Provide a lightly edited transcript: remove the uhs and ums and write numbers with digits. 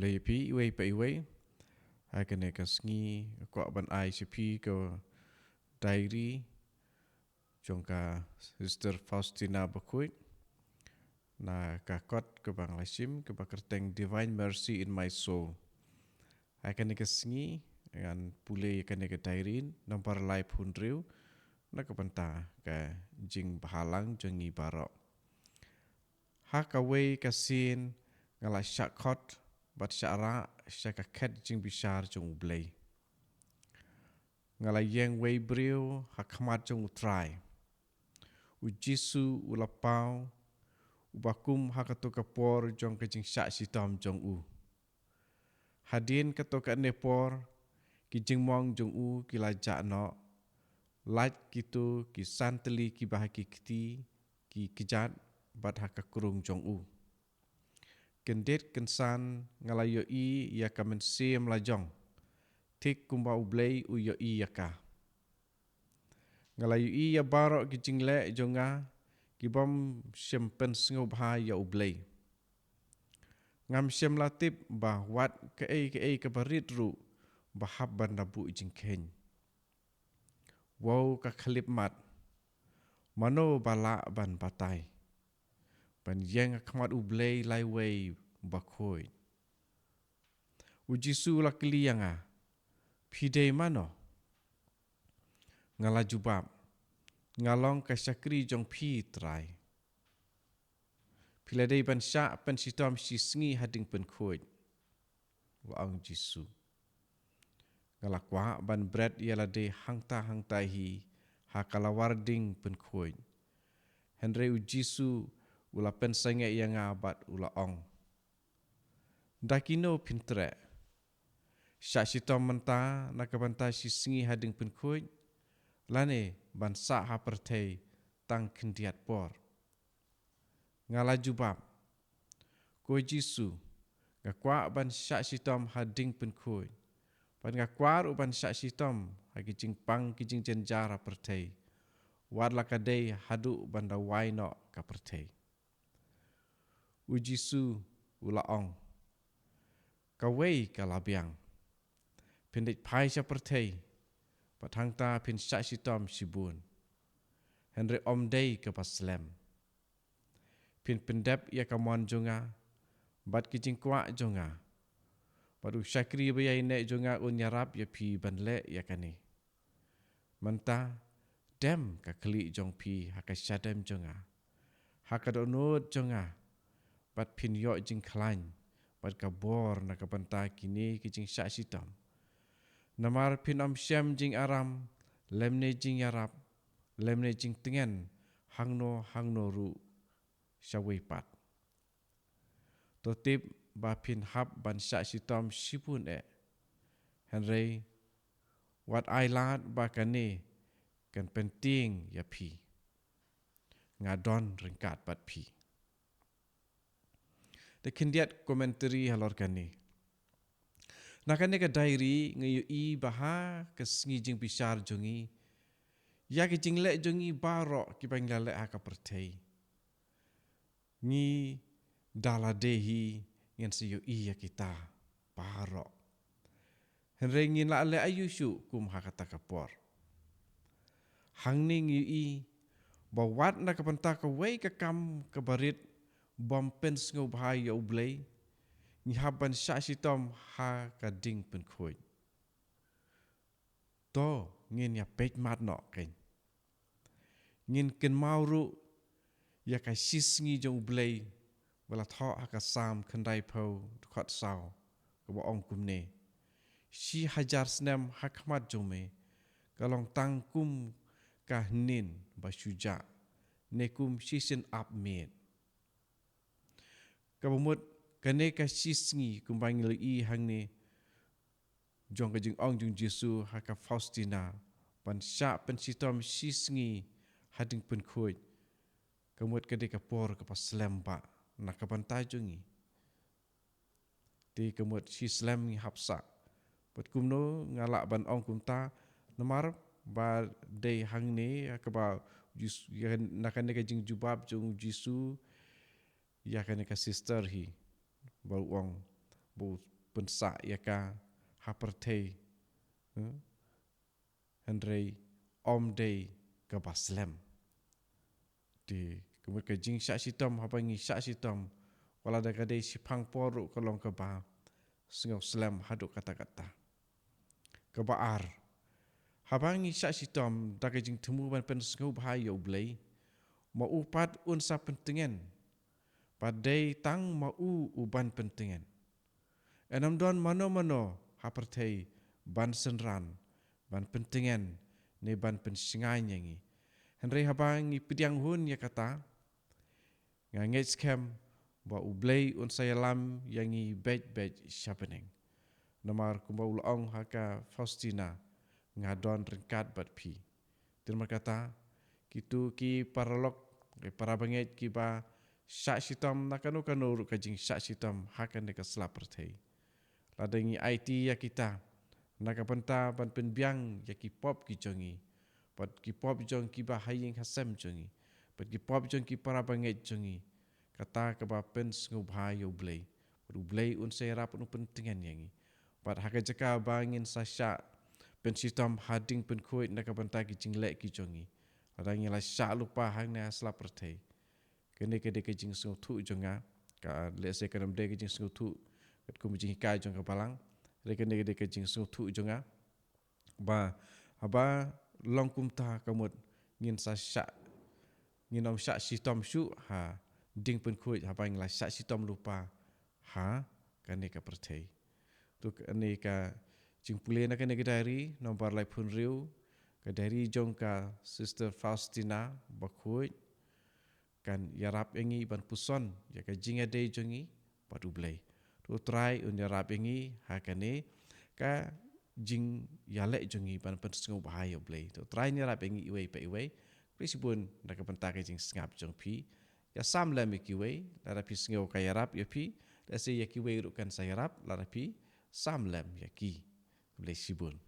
Blay pi iwe pa iwe. Hakane ka sngi ko ban ICP ko diary jongka Sister Faustina Bakuit na kakot ke bang lasim ke bakerteng Divine Mercy in My Soul. Hakane ka sngi ngan pule kane ka diary nomor live hundriu na kapanta ka jing bahalang jongi barok. Hakawe kasin ngala syakot bat syara syakaket jing bishar jong blay. Ngala yang wei briu hakmat jong utrai. Ujisu ulapau ubakum hakato kapor jong kajing syak sitam jong u. Hadin kato ka nepor kijing mong jong u kilajak no. Laj kitu ki santeli ki bahaki kiti ki kijat bat hakakurung jong u. Kendet kensan ngalayo i ya kamen sim lajong. Tik kumba ublay uyo i yaka. Ngalayo i ya barok ki jingle jonga ki bom sempen sengo bha ya ublay. Ngam sem latip bah wat ke ke barit ru bahab bandabu jingkhen. Wow ka khalip mat. Mano bala ban batai. Ban yang akmat ublay laiway bakhoi. Ujisu lakili yanga. Pidei mano. Ngala jubab. Ngalong ka syakri jong pi trai. Piladei ban syak pen sitom si sengi hading pen khoi. Waang Jisu. Ngala kwa ban bread ialah de hangta hi hakalawarding pen khoi. Henry ujisu ula pen sange yang abat ula ong. Dakino pintre. Syak sitom menta nakabanta si sengi hading pen khoi. Lane ban sak hapertei tang kendiat por. Ngala jubab. Ko Jisu. Ngakwa ban syak sitom hading pen khoi. Pan ngakwar uban syak sitom hagi jingpang ki jing jenjara pertei. Wad lakadei hadu banda waino ka pertei. Ujisu ulaong. Kawei kalabiang. Pendek pai sya pertei. Patangta pin syak sitom sibun. Henry omdei ke paslem. Pin pendep ia kamon jonga. Bat ki jingkwa jonga. Padu syakri bayai nek jonga unyarap ya pi banle ya kani. Menta dem ka kli jong pi haka syadem jonga. Haka donut jonga. Bat pin yok jing klan. Bat ka bor na ka banta kini ki jing syak sitom. Namar pin om syam jing aram. Lemne jing yarap. Lemne jing tengen. Hangno ru syawipat. Totip ba pin hap ban syak sitom sipun Henry wat ailat ba kane kan penting ya pi. Ngadon ringkat bat pi. Dekendiat komentari halor kane. Nakane ka diary ngayu i baha kesngi jing pisar jongi. Ya ki jing lek jongi barok ki bang lalek haka pertei. Ni daladehi ngan siyo iya kita barok. Henry ngin la ale ayusyu kum hakata kapor. Hang ning yu i bawat na kapanta ka wei ka kam ka barit bom pen sengo bahai ya ublay. Ni haban syak sitom ha ka ding pen khoi. To ngin ya pek mat no ken. Ngin ken mauru ya ka sisngi jong ublay. Wala thok haka sam kendai pau khot saw ka ba ong kumne. Si hajar senem hakmat jome. Kalong tangkum kahnin basyuja. Nekum sisin up made. Kabumut kane ka sisngi kumbang i hang ni. Jong ka jing ong jong Jisu haka Faustina. Pan syak pen sitom sisngi hading pen khoi. Kamut kade ka por ka paslem ba. Nak kabantai jongi. Di kemut si slam ngi hapsak. Pat kumno ngalak ban ong kumta. Namar ba day hang ni akaba nakan ka jing jubab jong Jisu. Ya kan ka sister hi. Bau ong. bu pensa yaka hapertei Henry om day ke baslem di kemudian ke jing syak sitom hapangi syak sitom wala da kadai sipang poru kolong ke ba sengau slam haduk kata-kata ke baar hapangi syak sitom da ke jing temu ban pen sengau bahayo blai ma upat unsa pentingan padai tang ma uban pentingan enam don mano-mano hapertei ban senran ban pentingan ne ban pensingai nyangi Henry habang ipidiang hun ya kata ngangit scam ba ublay un saya lam yang i bej syapeneng nomor kumba ulong haka Faustina ngadon ringkat bat pi terima kata kitu ki paralog para banget ki ba syak sitam nakanu kanu kajing syak sitam hakan de keslap pertei ladengi IT ya kita nakapenta ban penbiang ya ki pop ki jongi pat ki pop jong ki ba haying hasem jongi pat ki pop jong ki para banget jongi kata ke ba pen ngubhayo blay blay un serap un pentingan yangi pat haka jaka bangin sasya pen sitam hading pen kuit nakapenta ki jinglek ki jongi adangi la syak lupa hang na slap pertei kene ke de ke jing sung thu jonga ka let's say kanam de ke jing sung thu kat ku jing kai jong ka palang de ke jing sung thu jonga ba aba long kumta kamut ngin sa syak ngin om syak sitom syu ha ding pen kuit ha bang la syak sitom lupa ha kane ka pertei tu kane ka jing pule na kane ke dari nomor lai pun riu ka dari jong ka sister Faustina bakut kan yarap engi ban puson ya ka jing ade jongi padu blai tu try un yarap engi ha kane ka jing yalek jongi ban pen sengu bahaya blai tu try ni yarap engi iwei pa iwei prisibun na ka pentak jing sengap jong pi ya sam la mi kiwei la pi sengu ka yarap ya pi la se ya kiwei rukan sa yarap la pi sam lam ya ki blai sibun